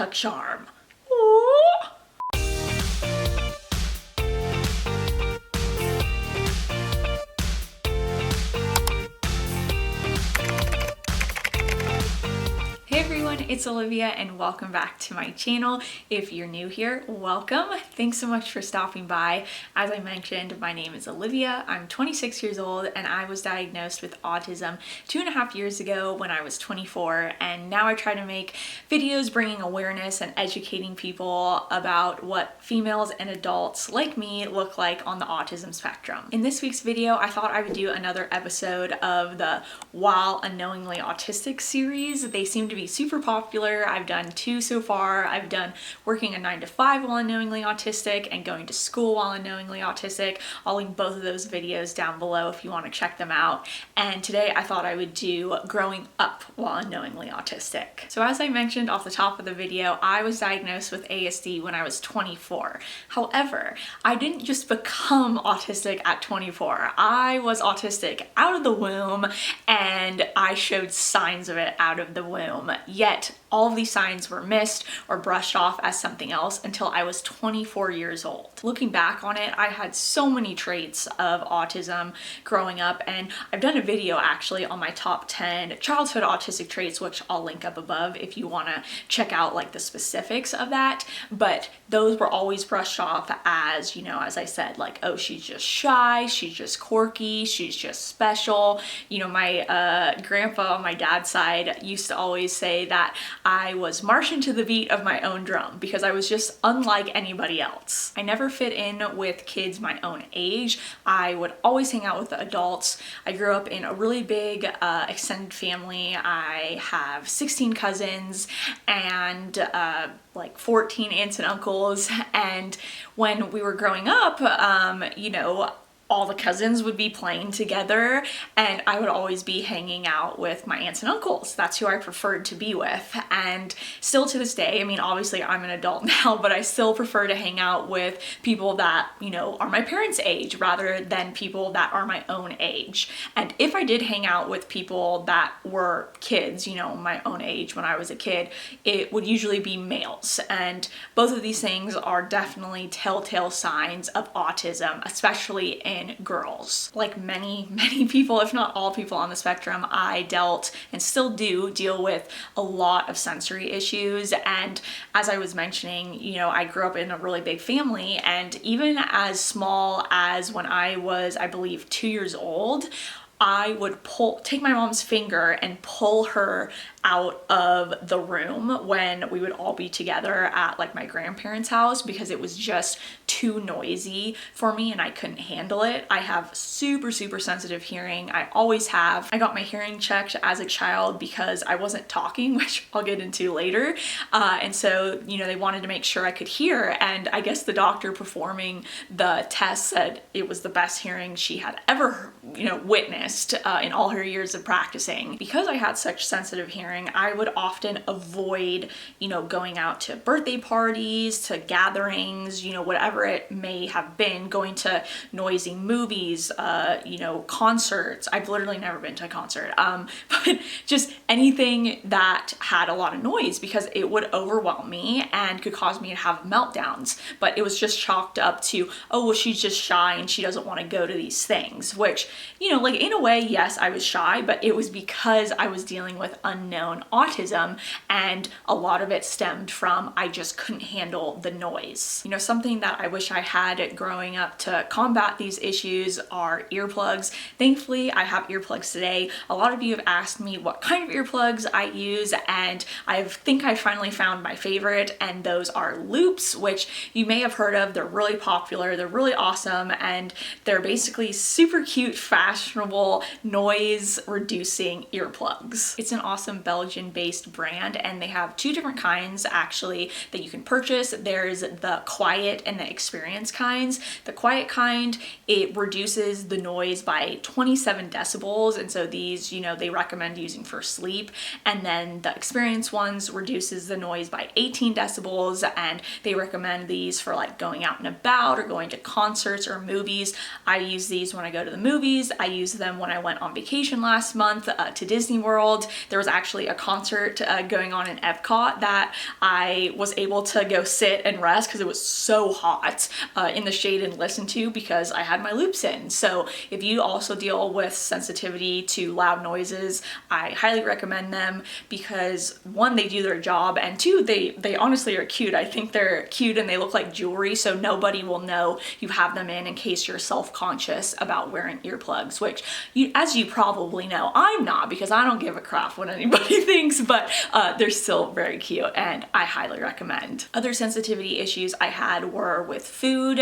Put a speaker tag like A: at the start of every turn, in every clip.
A: tuck charm. Ooh. Hey everyone, it's Olivia and welcome back to my channel. If you're new here, welcome. Thanks so much for stopping by. As I mentioned, my name is Olivia. I'm 26 years old and I was diagnosed with autism 2.5 years ago when I was 24, and now I try to make videos bringing awareness and educating people about what females and adults like me look like on the autism spectrum. In this week's video, I thought I would do another episode of the While Unknowingly Autistic series. They seem to be super popular. I've done 2 so far. I've done working a 9 to 5 while unknowingly autistic and going to school while unknowingly autistic. I'll link both of those videos down below if you want to check them out. And today I thought I would do growing up while unknowingly autistic. So as I mentioned off the top of the video, I was diagnosed with ASD when I was 24. However, I didn't just become autistic at 24. I was autistic out of the womb and I showed signs of it out of the womb. Yet all of these signs were missed or brushed off as something else until I was 24 years old. Looking back on it, I had so many traits of autism growing up, and I've done a video actually on my top 10 childhood autistic traits, which I'll link up above if you want to check out like the specifics of that. But those were always brushed off as, you know, as I said, like, oh, she's just shy, she's just quirky, she's just special. You know, my grandpa on my dad's side used to always say that I was marching to the beat of my own drum because I was just unlike anybody else. I never fit in with kids my own age. I would always hang out with the adults. I grew up in a really big extended family. I have 16 cousins and like 14 aunts and uncles. And when we were growing up, you know, all the cousins would be playing together and I would always be hanging out with my aunts and uncles. That's who I preferred to be with. And still to this day, I mean, obviously I'm an adult now, but I still prefer to hang out with people that, you know, are my parents' age rather than people that are my own age. And if I did hang out with people that were kids, you know, my own age when I was a kid, it would usually be males. And both of these things are definitely telltale signs of autism, especially in girls. Like many people, if not all people on the spectrum, I dealt and still do deal with a lot of sensory issues. And as I was mentioning, you know, I grew up in a really big family, and even as small as when I was, I believe, 2 years old, I would take my mom's finger and pull her out of the room when we would all be together at like my grandparents' house because it was just too noisy for me and I couldn't handle it. I have super sensitive hearing. I always have. I got my hearing checked as a child because I wasn't talking, which I'll get into later. And so, you know, they wanted to make sure I could hear, and I guess the doctor performing the test said it was the best hearing she had ever, you know, witnessed in all her years of practicing. Because I had such sensitive hearing, I would often avoid, you know, going out to birthday parties, to gatherings, you know, whatever it may have been, going to noisy movies, you know, concerts. I've literally never been to a concert, but just anything that had a lot of noise because it would overwhelm me and could cause me to have meltdowns. But it was just chalked up to, oh, well, she's just shy and she doesn't want to go to these things, which, you know, like in a way, yes, I was shy, but it was because I was dealing with unknown autism, and a lot of it stemmed from I just couldn't handle the noise. You know, something that I wish I had growing up to combat these issues are earplugs. Thankfully, I have earplugs today. A lot of you have asked me what kind of earplugs I use, and I think I finally found my favorite, and those are loops, which you may have heard of. They're really popular, they're really awesome, and they're basically super cute, fashionable, noise reducing earplugs. It's an awesome Belgian-based brand, and they have 2 different kinds actually that you can purchase. There's the quiet and the experience kinds. The quiet kind, it reduces the noise by 27 decibels, and so these, you know, they recommend using for sleep. And then the experience ones reduces the noise by 18 decibels, and they recommend these for like going out and about or going to concerts or movies. I use these when I go to the movies. I used them when I went on vacation last month to Disney World. There was actually actually a concert going on in Epcot that I was able to go sit and rest because it was so hot in the shade and listen to because I had my loops in. So if you also deal with sensitivity to loud noises, I highly recommend them because one, they do their job, and two, they honestly are cute. I think they're cute and they look like jewelry, so nobody will know you have them in case you're self-conscious about wearing earplugs, which as you probably know, I'm not, because I don't give a crap what anybody thinks, but they're still very cute and I highly recommend. Other sensitivity issues I had were with food,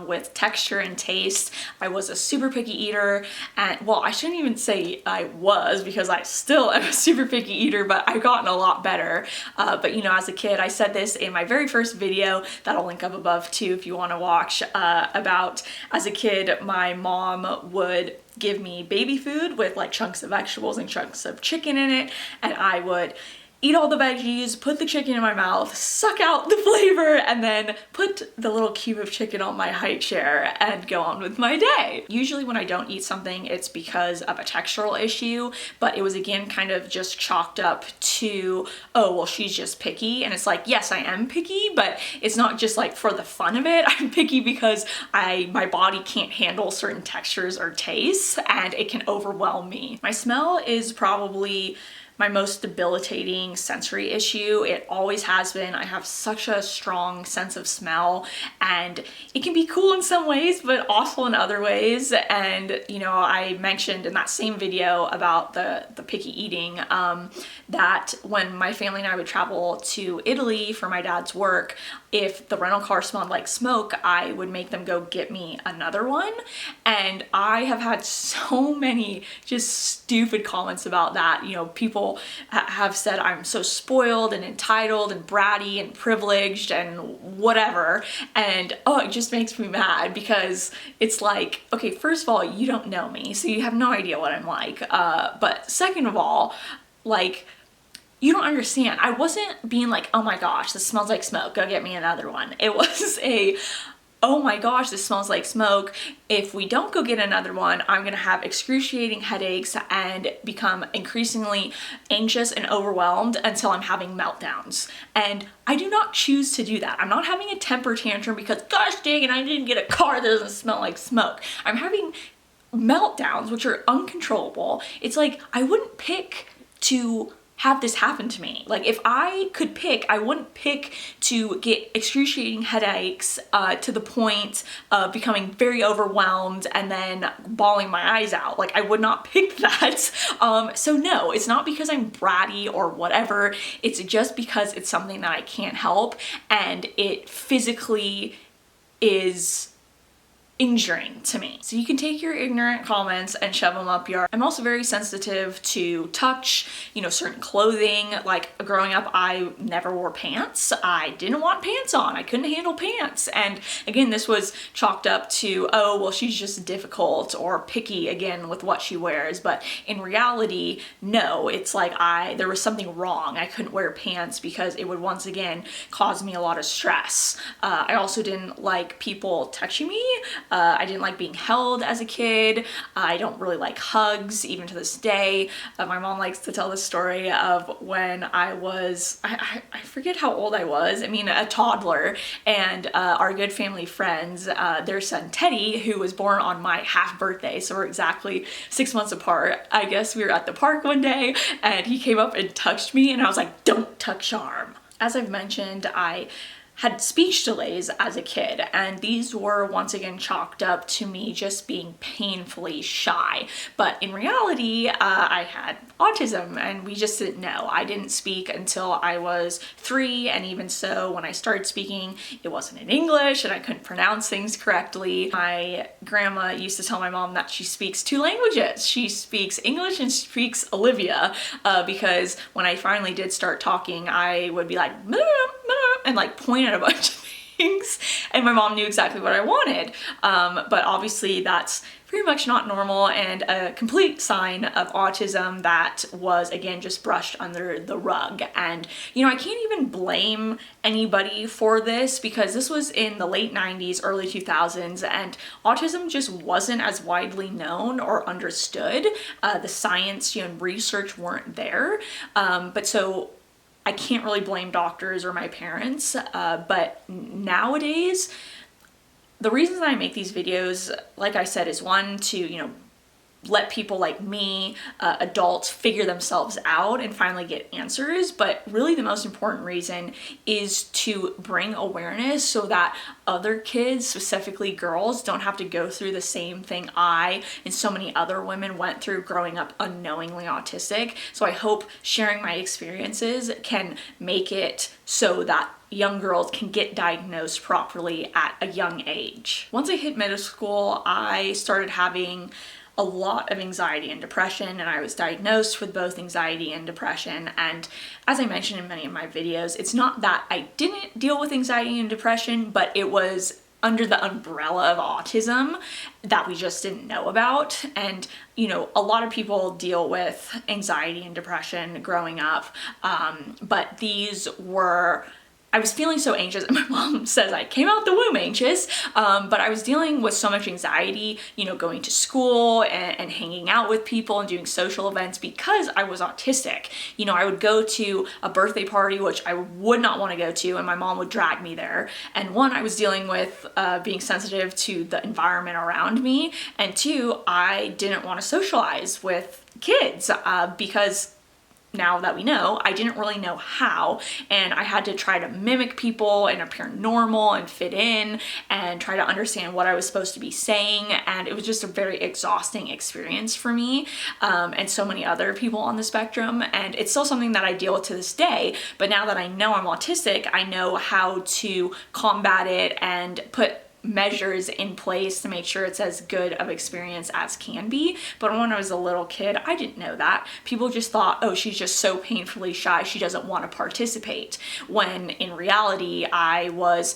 A: with texture and taste. I was a super picky eater, and well, I shouldn't even say I was, because I still am a super picky eater, but I've gotten a lot better. But you know, as a kid, I said this in my very first video that I'll link up above too if you want to watch, about as a kid, my mom would give me baby food with like chunks of vegetables and chunks of chicken in it, and I would eat all the veggies, put the chicken in my mouth, suck out the flavor, and then put the little cube of chicken on my high chair and go on with my day. Usually when I don't eat something, it's because of a textural issue, but it was again kind of just chalked up to, oh, well, she's just picky. And it's like, yes, I am picky, but it's not just like for the fun of it. I'm picky because my body can't handle certain textures or tastes, and it can overwhelm me. My smell is probably my most debilitating sensory issue. It always has been. I have such a strong sense of smell, and it can be cool in some ways, but awful in other ways. And you know, I mentioned in that same video about the picky eating, that when my family and I would travel to Italy for my dad's work, if the rental car smelled like smoke, I would make them go get me another one. And I have had so many just stupid comments about that. You know, people have said I'm so spoiled and entitled and bratty and privileged and whatever. And oh, it just makes me mad because it's like, okay, first of all, you don't know me, so you have no idea what I'm like. But second of all, like, you don't understand. I wasn't being like, oh my gosh, this smells like smoke, go get me another one. It was a, oh my gosh, this smells like smoke. If we don't go get another one, I'm gonna have excruciating headaches and become increasingly anxious and overwhelmed until I'm having meltdowns. And I do not choose to do that. I'm not having a temper tantrum because, gosh dang it, I didn't get a car that doesn't smell like smoke. I'm having meltdowns, which are uncontrollable. It's like, I wouldn't pick to have this happen to me. Like, if I could pick, I wouldn't pick to get excruciating headaches to the point of becoming very overwhelmed and then bawling my eyes out. Like, I would not pick that. So no, it's not because I'm bratty or whatever. It's just because it's something that I can't help, and it physically is injuring to me. So you can take your ignorant comments and shove them up your... I'm also very sensitive to touch, you know, certain clothing. Like, growing up, I never wore pants. I didn't want pants on. I couldn't handle pants. And again, this was chalked up to, oh, well, she's just difficult or picky again with what she wears. But in reality, no, it's like there was something wrong. I couldn't wear pants because it would once again cause me a lot of stress. I also didn't like people touching me. I didn't like being held as a kid. I don't really like hugs, even to this day. My mom likes to tell the story of when I was, I forget how old I was, I mean a toddler, and our good family friends, their son Teddy, who was born on my half birthday, so we're exactly 6 months apart. I guess we were at the park one day and he came up and touched me, and I was like, don't touch your arm. As I've mentioned, I had speech delays as a kid, and these were once again chalked up to me just being painfully shy. But in reality, I had autism and we just didn't know. I didn't speak until I was 3, and even so, when I started speaking, it wasn't in English and I couldn't pronounce things correctly. My grandma used to tell my mom that she speaks 2 languages. She speaks English and she speaks Olivia, because when I finally did start talking, I would be like, and like point at a bunch of things, and my mom knew exactly what I wanted. But obviously that's pretty much not normal and a complete sign of autism that was, again, just brushed under the rug. And, you know, I can't even blame anybody for this because this was in the late 90s, early 2000s, and autism just wasn't as widely known or understood. The science, you know, and research weren't there. But so I can't really blame doctors or my parents. But nowadays, the reason that I make these videos, like I said, is one, to, you know, let people like me, adults, figure themselves out and finally get answers. But really the most important reason is to bring awareness so that other kids, specifically girls, don't have to go through the same thing I and so many other women went through growing up unknowingly autistic. So I hope sharing my experiences can make it so that young girls can get diagnosed properly at a young age. Once I hit middle school, I started having a lot of anxiety and depression, and I was diagnosed with both anxiety and depression. And as I mentioned in many of my videos, it's not that I didn't deal with anxiety and depression, but it was under the umbrella of autism that we just didn't know about. And, you know, a lot of people deal with anxiety and depression growing up, but these were, I was feeling so anxious, and my mom says I came out the womb anxious, but I was dealing with so much anxiety, you know, going to school and hanging out with people and doing social events because I was autistic. You know, I would go to a birthday party, which I would not want to go to, and my mom would drag me there. And one, I was dealing with being sensitive to the environment around me, and two, I didn't want to socialize with kids because now that we know, I didn't really know how, and I had to try to mimic people and appear normal and fit in and try to understand what I was supposed to be saying, and it was just a very exhausting experience for me and so many other people on the spectrum. And it's still something that I deal with to this day, but now that I know I'm autistic, I know how to combat it and put measures in place to make sure it's as good of experience as can be. But when I was a little kid, I didn't know that. People just thought, oh, she's just so painfully shy, she doesn't want to participate. When in reality, I was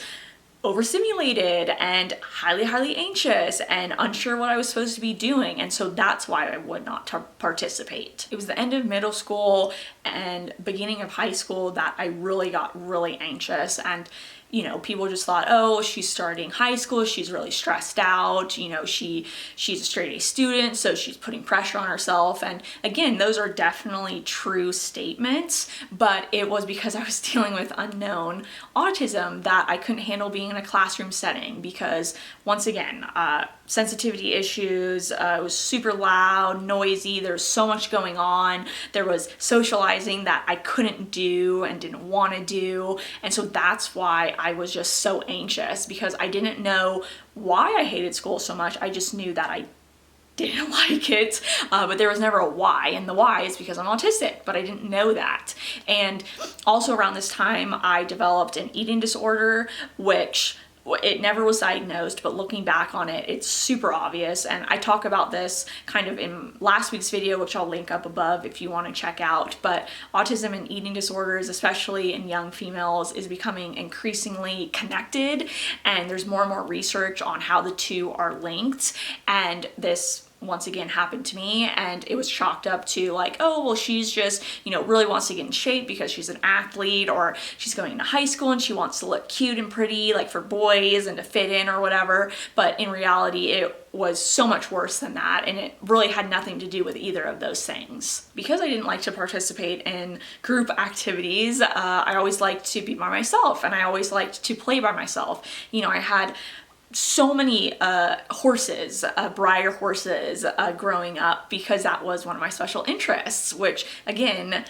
A: overstimulated and highly anxious and unsure what I was supposed to be doing. And so that's why I would not participate. It was the end of middle school and beginning of high school that I really got really anxious. And you know, people just thought, oh, she's starting high school, she's really stressed out, you know, she's a straight A student, so she's putting pressure on herself. And again, those are definitely true statements, but it was because I was dealing with unknown autism that I couldn't handle being in a classroom setting because, once again, sensitivity issues, it was super loud, noisy, there was so much going on, there was socializing that I couldn't do and didn't want to do. And so that's why I was just so anxious, because I didn't know why I hated school so much. I just knew that I didn't like it, but there was never a why, and the why is because I'm autistic, but I didn't know that. And also around this time, I developed an eating disorder, which it never was diagnosed, but looking back on it, it's super obvious. And I talk about this kind of in last week's video, which I'll link up above if you want to check out. But autism and eating disorders, especially in young females, is becoming increasingly connected. And there's more and more research on how the two are linked. And this once again happened to me, and it was chalked up to like, oh, well, she's just, you know, really wants to get in shape because she's an athlete, or she's going into high school and she wants to look cute and pretty like for boys and to fit in or whatever. But in reality, it was so much worse than that, and it really had nothing to do with either of those things. Because I didn't like to participate in group activities, I always liked to be by myself, and I always liked to play by myself. You know, I had so many horses, Breyer horses, growing up, because that was one of my special interests, which again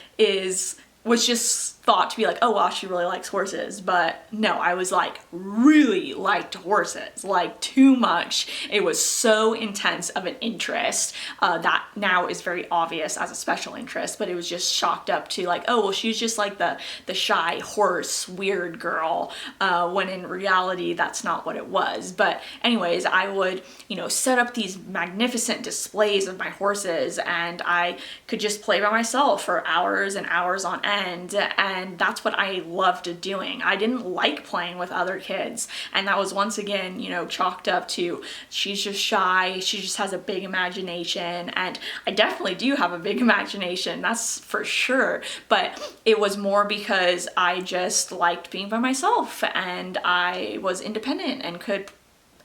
A: was just thought to be like, oh, wow, she really likes horses. But no, I was like, really liked horses, like too much. It was so intense of an interest that now is very obvious as a special interest, but it was just chalked up to like, oh, well, she's just like the shy horse weird girl, when in reality, that's not what it was. But anyways, I would, you know, set up these magnificent displays of my horses, and I could just play by myself for hours and hours on end. And and that's what I loved doing. I didn't like playing with other kids, and that was once again, you know, chalked up to she's just shy, she just has a big imagination, and I definitely do have a big imagination, that's for sure, but it was more because I just liked being by myself and I was independent and could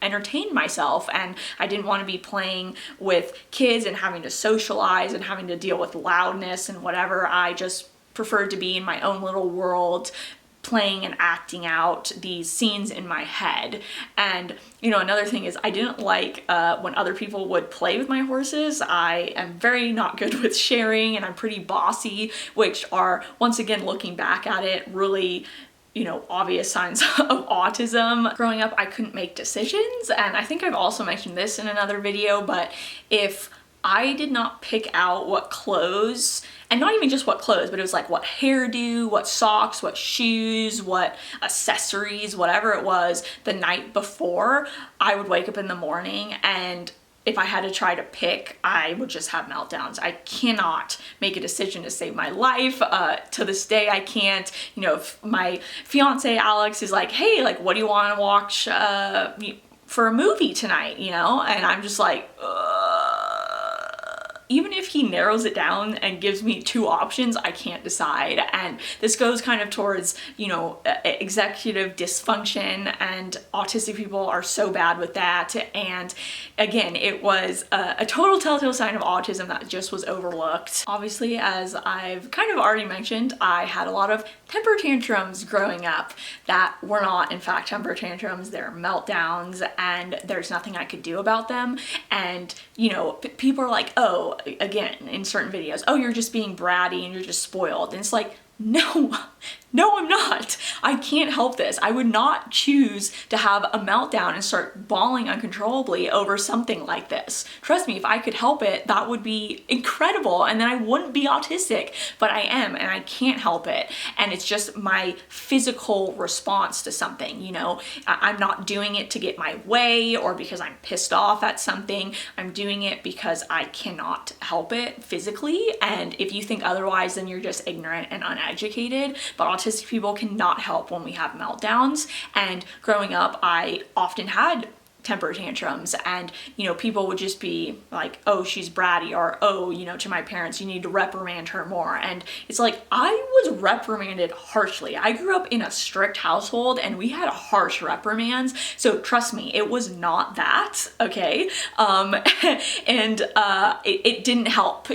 A: entertain myself, and I didn't want to be playing with kids and having to socialize and having to deal with loudness and whatever. I just preferred to be in my own little world, playing and acting out these scenes in my head. And you know, another thing is I didn't like when other people would play with my horses. I am very not good with sharing, and I'm pretty bossy, which are, once again, looking back at it, really, you know, obvious signs of autism. Growing up, I couldn't make decisions, and I think I've also mentioned this in another video, but if I did not pick out what clothes, and not even just what clothes, but it was like what hairdo, what socks, what shoes, what accessories, whatever it was, the night before, I would wake up in the morning, and if I had to try to pick, I would just have meltdowns. I cannot make a decision to save my life. To this day, I can't. You know, if my fiance Alex is like, hey, like, what do you want to watch for a movie tonight? You know, and I'm just like, even if he narrows it down and gives me two options, I can't decide. And this goes kind of towards, you know, executive dysfunction, and autistic people are so bad with that. And again, it was a total telltale sign of autism that just was overlooked. Obviously, as I've kind of already mentioned, I had a lot of temper tantrums growing up that were not, in fact, temper tantrums. They're meltdowns, and there's nothing I could do about them. And, you know, people are like, oh, again, in certain videos, oh, you're just being bratty and you're just spoiled. And it's like, no, I'm not. I can't help this. I would not choose to have a meltdown and start bawling uncontrollably over something like this. Trust me, if I could help it, that would be incredible, and then I wouldn't be autistic, but I am, and I can't help it. And it's just my physical response to something, you know? I'm not doing it to get my way or because I'm pissed off at something. I'm doing it because I cannot help it physically, and if you think otherwise, then you're just ignorant and uneducated. But autistic people cannot help when we have meltdowns, and growing up I often had temper tantrums, and you know, people would just be like, oh, she's bratty, or oh, you know, to my parents, you need to reprimand her more. And it's like, I was reprimanded harshly. I grew up in a strict household and we had harsh reprimands, so trust me, it was not that, okay? And it didn't help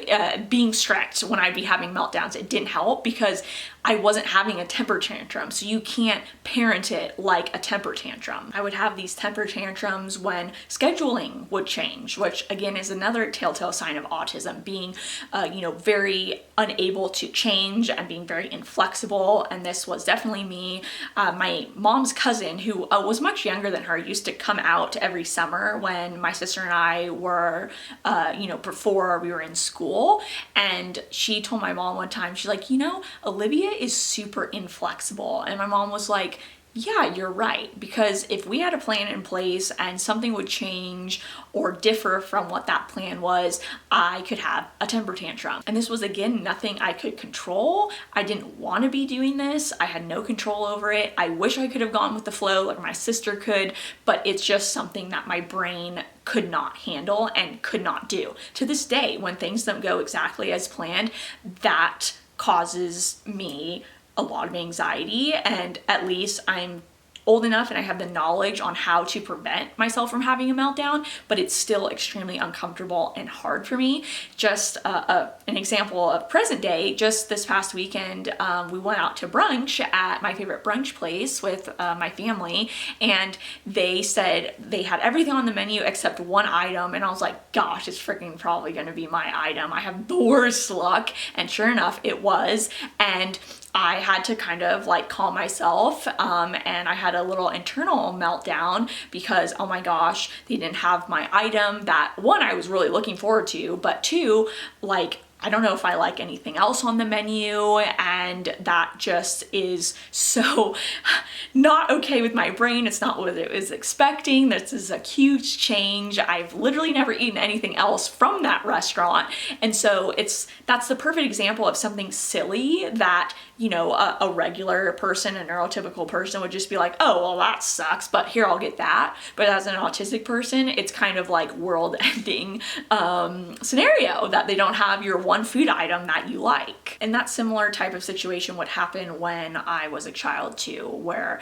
A: being strict when I'd be having meltdowns. It didn't help because I wasn't having a temper tantrum, so you can't parent it like a temper tantrum. I would have these temper tantrums when scheduling would change, which again is another telltale sign of autism, being you know, very unable to change and being very inflexible. And this was definitely me. My mom's cousin, who was much younger than her, used to come out every summer when my sister and I were you know, before we were in school, and she told my mom one time, she's like, you know, Olivia is super inflexible. And my mom was like, yeah, you're right, because if we had a plan in place and something would change or differ from what that plan was, I could have a temper tantrum. And this was, again, nothing I could control. I didn't want to be doing this. I had no control over it. I wish I could have gone with the flow like my sister could, but it's just something that my brain could not handle and could not do. To this day, when things don't go exactly as planned, that causes me a lot of anxiety, and at least I'm old enough and I have the knowledge on how to prevent myself from having a meltdown, but it's still extremely uncomfortable and hard for me. Just an example of present day, just this past weekend, we went out to brunch at my favorite brunch place with my family, and they said they had everything on the menu except one item, and I was like, gosh, it's freaking probably gonna be my item. I have the worst luck, and sure enough, it was. And I had to kind of like calm myself, and I had a little internal meltdown because, oh my gosh, they didn't have my item that, one, I was really looking forward to, but two, like, I don't know if I like anything else on the menu, and that just is so not okay with my brain. It's not what it was expecting. This is a huge change. I've literally never eaten anything else from that restaurant. And so that's the perfect example of something silly that, you know, a regular person, a neurotypical person would just be like, oh, well, that sucks, but here, I'll get that. But as an autistic person, it's kind of like world-ending scenario that they don't have your one food item that you like. And that similar type of situation would happen when I was a child too, where,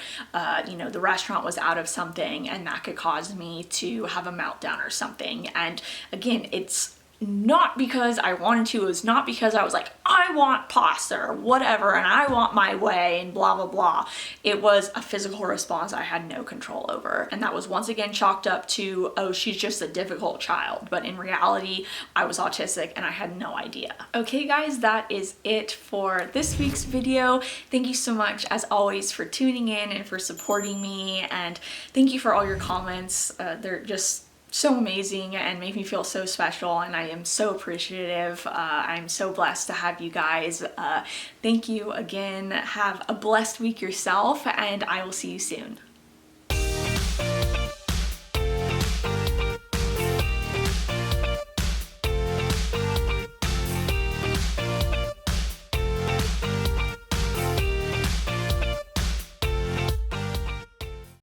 A: you know, the restaurant was out of something and that could cause me to have a meltdown or something. And again, it's not because I wanted to, it was not because I was like, I want pasta or whatever, and I want my way and blah, blah, blah. It was a physical response I had no control over. And that was once again chalked up to, oh, she's just a difficult child. But in reality, I was autistic and I had no idea. Okay, guys, that is it for this week's video. Thank you so much, as always, for tuning in and for supporting me. And thank you for all your comments. They're just so amazing and make me feel so special, and I am so appreciative. I'm so blessed to have you guys. Thank you again. Have a blessed week yourself, and I will see you soon.